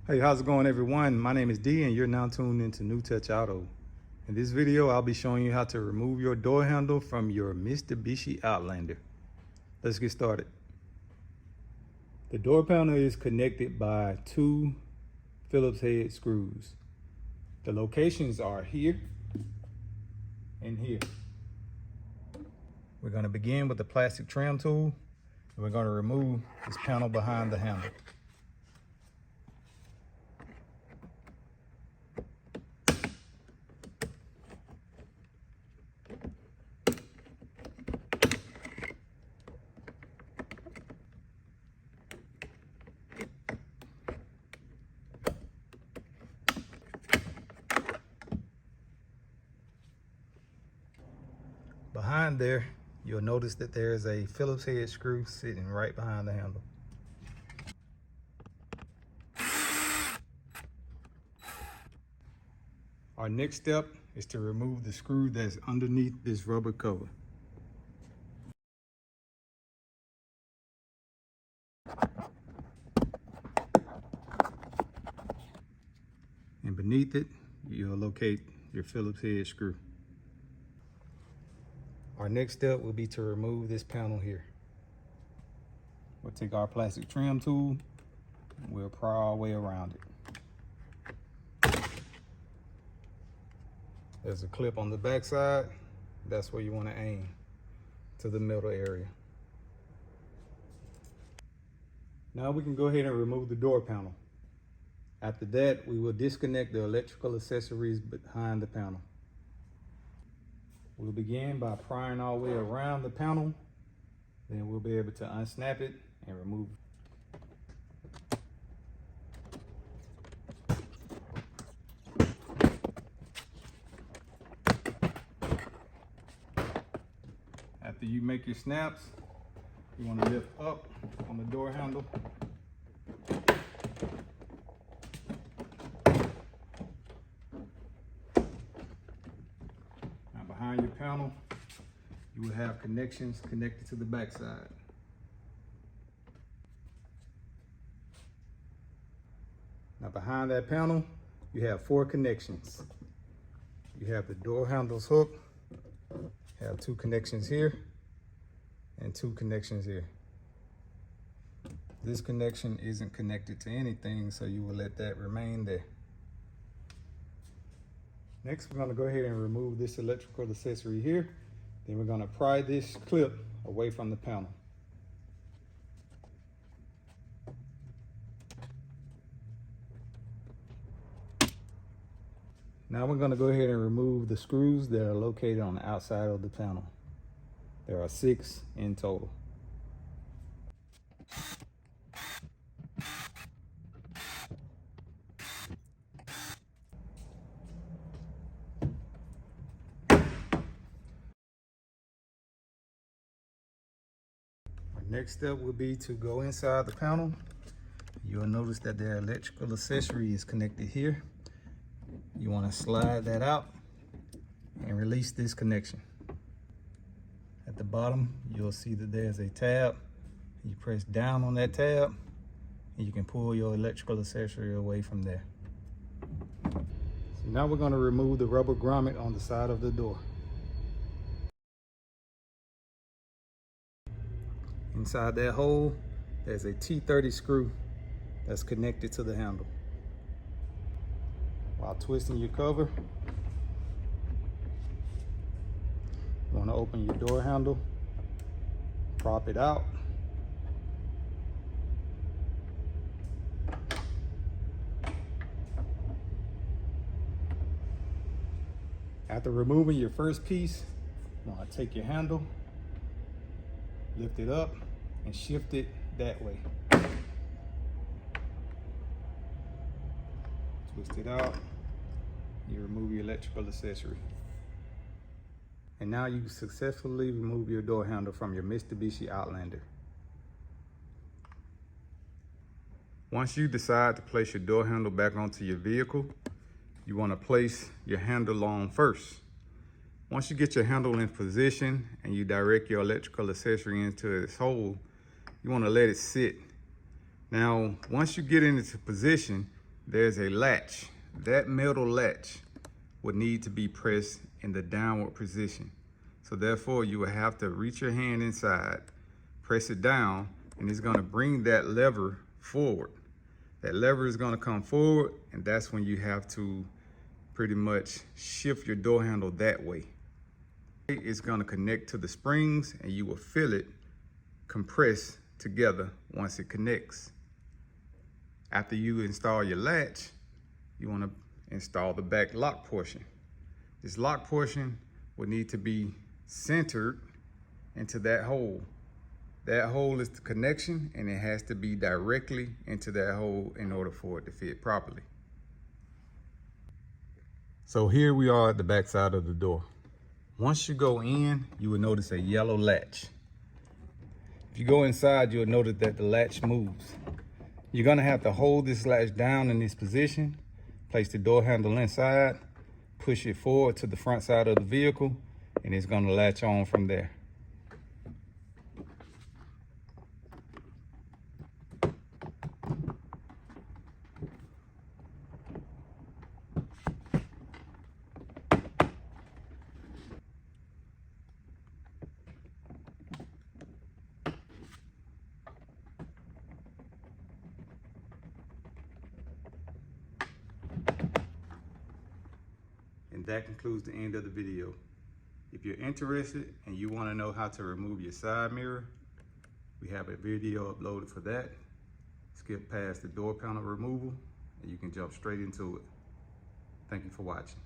Hey, how's it going, everyone? My name is D and you're now tuned into New Touch Auto. In this video, I'll be showing you how to remove your door handle from your Mitsubishi Outlander. Let's get started. The door panel is connected by two Phillips head screws. The locations are here and here. We're going to begin with the plastic trim tool, and we're going to remove this panel behind the handle. Behind there, you'll notice that there's a Phillips head screw sitting right behind the handle. Our next step is to remove the screw that's underneath this rubber cover. And beneath it, you'll locate your Phillips head screw. Our next step will be to remove this panel here. We'll take our plastic trim tool and we'll pry our way around it. There's a clip on the back side. That's where you want to aim, to the middle area. Now we can go ahead and remove the door panel. After that, we will disconnect the electrical accessories behind the panel. We'll begin by prying our way around the panel. Then we'll be able to unsnap it and remove it. After you make your snaps, you want to lift up on the door handle. Now behind your panel, you will have connections connected to the back side. Now behind that panel, you have 4 connections. You have the door handle's hook, you have 2 connections here, and 2 connections here. This connection isn't connected to anything, so you will let that remain there. Next, we're going to go ahead and remove this electrical accessory here. Then we're going to pry this clip away from the panel. Now we're going to go ahead and remove the screws that are located on the outside of the panel. There are 6 in total. Our next step will be to go inside the panel. You'll notice that the electrical accessory is connected here. You want to slide that out and release this connection. At the bottom, you'll see that there's a tab. You press down on that tab and you can pull your electrical accessory away from there. So now we're going to remove the rubber grommet on the side of the door. Inside that hole, there's a T30 screw that's connected to the handle. While twisting your cover, you want to open your door handle, prop it out, after removing your first piece, you want to take your handle, lift it up, and shift it that way. Twist it out, you remove your electrical accessory. And now you successfully remove your door handle from your Mitsubishi Outlander. Once you decide to place your door handle back onto your vehicle, you want to place your handle on first. Once you get your handle in position and you direct your electrical accessory into its hole, you want to let it sit. Now, once you get into position, there's a latch. That metal latch would need to be pressed in the downward position. So therefore you will have to reach your hand inside, press it down, and it's gonna bring that lever forward. That lever is gonna come forward, and that's when you have to pretty much shift your door handle that way. It's gonna connect to the springs, and you will feel it compress together once it connects. After you install your latch, you wanna install the back lock portion. This lock portion will need to be centered into that hole. That hole is the connection, and it has to be directly into that hole in order for it to fit properly. So here we are at the back side of the door. Once you go in, you will notice a yellow latch. If you go inside, you'll notice that the latch moves. You're gonna have to hold this latch down in this position, place the door handle inside, push it forward to the front side of the vehicle, and it's gonna latch on from there. And that concludes the end of the video. If you're interested and you want to know how to remove your side mirror, we have a video uploaded for that. Skip past the door panel removal and you can jump straight into it. Thank you for watching.